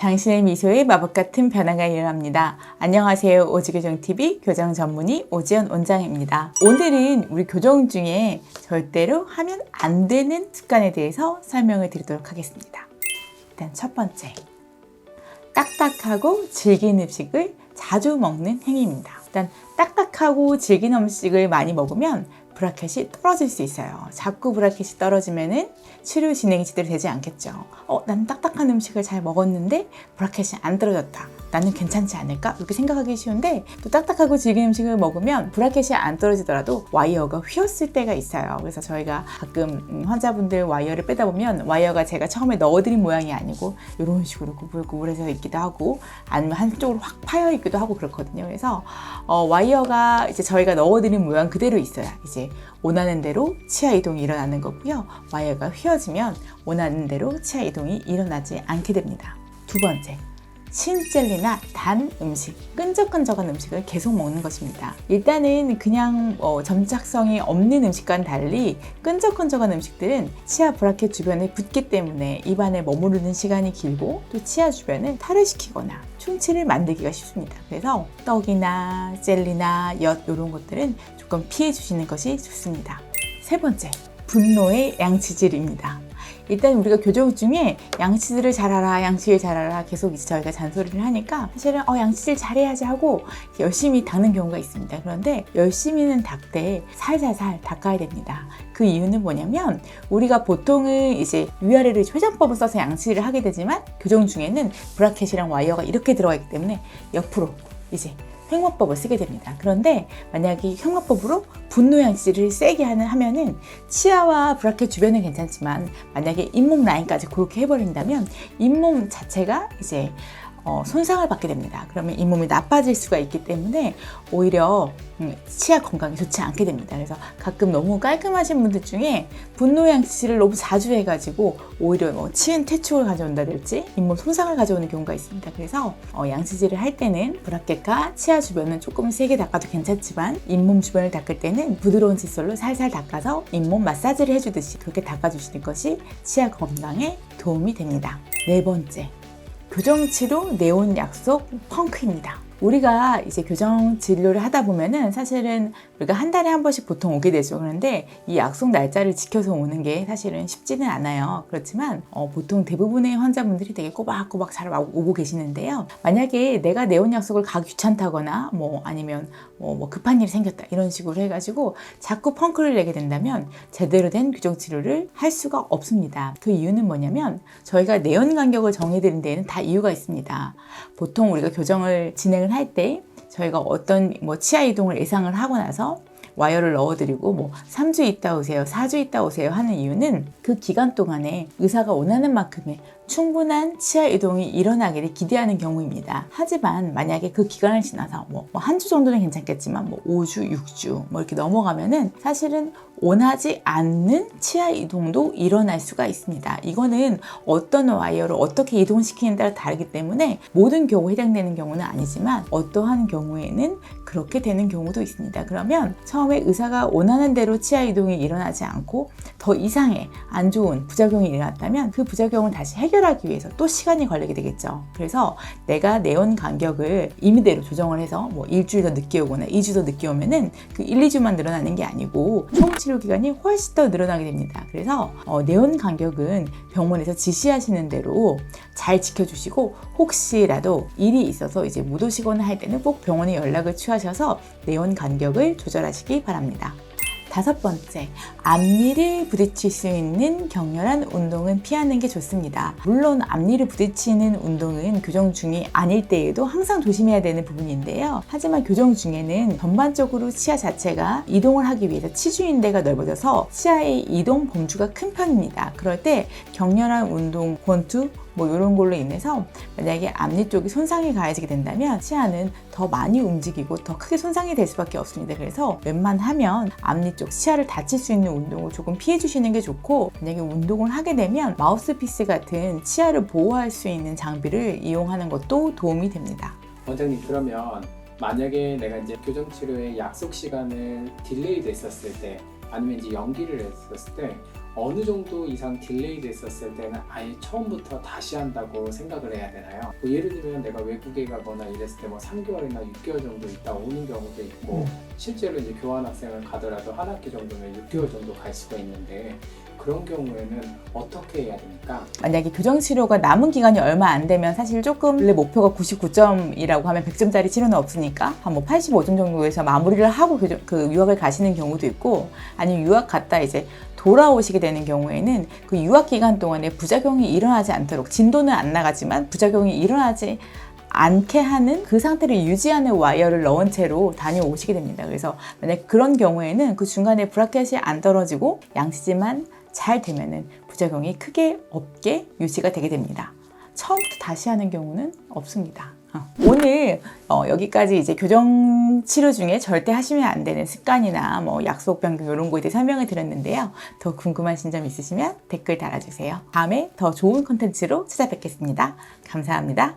당신의 미소에 마법같은 변화가 일어납니다. 안녕하세요. 오지교정TV 교정 전문의 오지연 원장입니다. 오늘은 우리 교정 중에 절대로 하면 안 되는 습관에 대해서 설명을 드리도록 하겠습니다. 일단 첫 번째, 딱딱하고 질긴 음식을 자주 먹는 행위입니다. 일단 딱딱하고 질긴 음식을 많이 먹으면 브라켓이 떨어질 수 있어요. 자꾸 브라켓이 떨어지면은 치료 진행이 제대로 되지 않겠죠. 나는 딱딱한 음식을 잘 먹었는데 브라켓이 안 떨어졌다. 나는 괜찮지 않을까? 이렇게 생각하기 쉬운데 또 딱딱하고 질긴 음식을 먹으면 브라켓이 안 떨어지더라도 와이어가 휘었을 때가 있어요. 그래서 저희가 가끔 환자분들 와이어를 빼다 보면 와이어가 제가 처음에 넣어드린 모양이 아니고 이런 식으로 구불구불해서 있기도 하고 아니면 한쪽으로 확 파여 있기도 하고 그렇거든요. 그래서 와이어가 이제 저희가 넣어드린 모양 그대로 있어야 이제 원하는 대로 치아 이동이 일어나는 거고요. 와이어가 휘어지면 원하는 대로 치아 이동이 일어나지 않게 됩니다. 두 번째, 신젤리나 단 음식, 끈적끈적한 음식을 계속 먹는 것입니다. 일단은 그냥 점착성이 없는 음식과는 달리 끈적끈적한 음식들은 치아 브라켓 주변에 붙기 때문에 입안에 머무르는 시간이 길고 또 치아 주변을 탈을 시키거나 충치를 만들기가 쉽습니다. 그래서 떡이나 젤리나 엿 이런 것들은 조금 피해 주시는 것이 좋습니다. 세 번째, 분노의 양치질입니다. 일단 우리가 교정 중에 양치질을 잘하라, 양치질 잘하라 계속 이제 저희가 잔소리를 하니까 사실은 양치질 잘해야지 하고 열심히 닦는 경우가 있습니다. 그런데 열심히는 닦되 살살살 닦아야 됩니다. 그 이유는 뭐냐면 우리가 보통은 이제 위아래를 회전법을 써서 양치질을 하게 되지만 교정 중에는 브라켓이랑 와이어가 이렇게 들어가 있기 때문에 옆으로 이제 횡머법을 쓰게 됩니다. 그런데 만약에 횡머법으로 분노 양치질을 세게 하면은 치아와 브라켓 주변은 괜찮지만 만약에 잇몸 라인까지 그렇게 해버린다면 잇몸 자체가 이제 손상을 받게 됩니다. 그러면 잇몸이 나빠질 수가 있기 때문에 오히려 치아 건강이 좋지 않게 됩니다. 그래서 가끔 너무 깔끔하신 분들 중에 분노 양치질을 너무 자주 해가지고 오히려 치은 퇴축을 가져온다든지 잇몸 손상을 가져오는 경우가 있습니다. 그래서 양치질을 할 때는 브라켓과 치아 주변은 조금 세게 닦아도 괜찮지만 잇몸 주변을 닦을 때는 부드러운 칫솔로 살살 닦아서 잇몸 마사지를 해주듯이 그렇게 닦아주시는 것이 치아 건강에 도움이 됩니다. 네 번째, 교정치료 내온 약속 펑크입니다. 우리가 이제 교정 진료를 하다 보면은 사실은 우리가 한 달에 한 번씩 보통 오게 되죠. 그런데 이 약속 날짜를 지켜서 오는 게 사실은 쉽지는 않아요. 그렇지만 보통 대부분의 환자분들이 되게 꼬박꼬박 잘 오고 계시는데요. 만약에 내가 내온 약속을 가기 귀찮다거나 아니면 급한 일이 생겼다 이런 식으로 해가지고 자꾸 펑크를 내게 된다면 제대로 된 교정 치료를 할 수가 없습니다. 그 이유는 뭐냐면 저희가 내연 간격을 정해드린 데에는 다 이유가 있습니다. 보통 우리가 교정을 진행을 할 때 저희가 어떤 치아 이동을 예상을 하고 나서 와이어를 넣어드리고 3주 있다 오세요, 4주 있다 오세요 하는 이유는 그 기간 동안에 의사가 원하는 만큼의 충분한 치아 이동이 일어나기를 기대하는 경우입니다. 하지만 만약에 그 기간을 지나서 한 주 정도는 괜찮겠지만 5주, 6주 이렇게 넘어가면은 사실은 원하지 않는 치아 이동도 일어날 수가 있습니다. 이거는 어떤 와이어를 어떻게 이동시키는 따라 다르기 때문에 모든 경우에 해당되는 경우는 아니지만 어떠한 경우에는 그렇게 되는 경우도 있습니다. 그러면 처음에 의사가 원하는 대로 치아 이동이 일어나지 않고 더 이상의 안 좋은 부작용이 일어났다면 그 부작용을 다시 해결하기 위해서 또 시간이 걸리게 되겠죠. 그래서 내가 내온 간격을 임의대로 조정을 해서 일주일 더 늦게 오거나 2주 더 늦게 오면은 그 1, 2주만 늘어나는 게 아니고 총 치료 기간이 훨씬 더 늘어나게 됩니다. 그래서 내온 간격은 병원에서 지시하시는 대로 잘 지켜주시고 혹시라도 일이 있어서 이제 못 오시거나 할 때는 꼭 병원에 연락을 취하셔서 내온 간격을 조절하시기 바랍니다. 다섯 번째, 앞니를 부딪힐 수 있는 격렬한 운동은 피하는 게 좋습니다. 물론 앞니를 부딪히는 운동은 교정 중이 아닐 때에도 항상 조심해야 되는 부분인데요. 하지만 교정 중에는 전반적으로 치아 자체가 이동을 하기 위해서 치주인대가 넓어져서 치아의 이동 범주가 큰 편입니다. 그럴 때 격렬한 운동, 권투, 이런 걸로 인해서 만약에 앞니 쪽이 손상이 가해지게 된다면 치아는 더 많이 움직이고 더 크게 손상이 될 수밖에 없습니다. 그래서 웬만하면 앞니 쪽 치아를 다칠 수 있는 운동을 조금 피해 주시는 게 좋고 만약에 운동을 하게 되면 마우스피스 같은 치아를 보호할 수 있는 장비를 이용하는 것도 도움이 됩니다. 원장님, 그러면 만약에 내가 이제 교정 치료의 약속 시간을 딜레이 됐었을 때 아니면 이제 연기를 했었을 때 어느 정도 이상 딜레이 됐었을 때는 아예 처음부터 다시 한다고 생각을 해야 되나요? 뭐 예를 들면 내가 외국에 가거나 이랬을 때 뭐 3개월이나 6개월 정도 있다 오는 경우도 있고 실제로 이제 교환학생을 가더라도 한 학기 정도면 6개월 정도 갈 수가 있는데 그런 경우에는 어떻게 해야 됩니까? 만약에 교정치료가 남은 기간이 얼마 안 되면 사실 조금 원래 목표가 99점이라고 하면 100점짜리 치료는 없으니까 한 뭐 85점 정도에서 마무리를 하고 그 유학을 가시는 경우도 있고, 아니면 유학 갔다 이제 돌아오시게 되는 경우에는 그 유학 기간 동안에 부작용이 일어나지 않도록, 진도는 안 나가지만 부작용이 일어나지 않게 하는 그 상태를 유지하는 와이어를 넣은 채로 다녀오시게 됩니다. 그래서 만약 그런 경우에는 그 중간에 브라켓이 안 떨어지고 양치질만 잘 되면은 부작용이 크게 없게 유지가 되게 됩니다. 처음부터 다시 하는 경우는 없습니다. 오늘 여기까지 이제 교정 치료 중에 절대 하시면 안 되는 습관이나 뭐 약속 변경 이런 거에 대해 설명을 드렸는데요. 더 궁금하신 점 있으시면 댓글 달아주세요. 다음에 더 좋은 콘텐츠로 찾아뵙겠습니다. 감사합니다.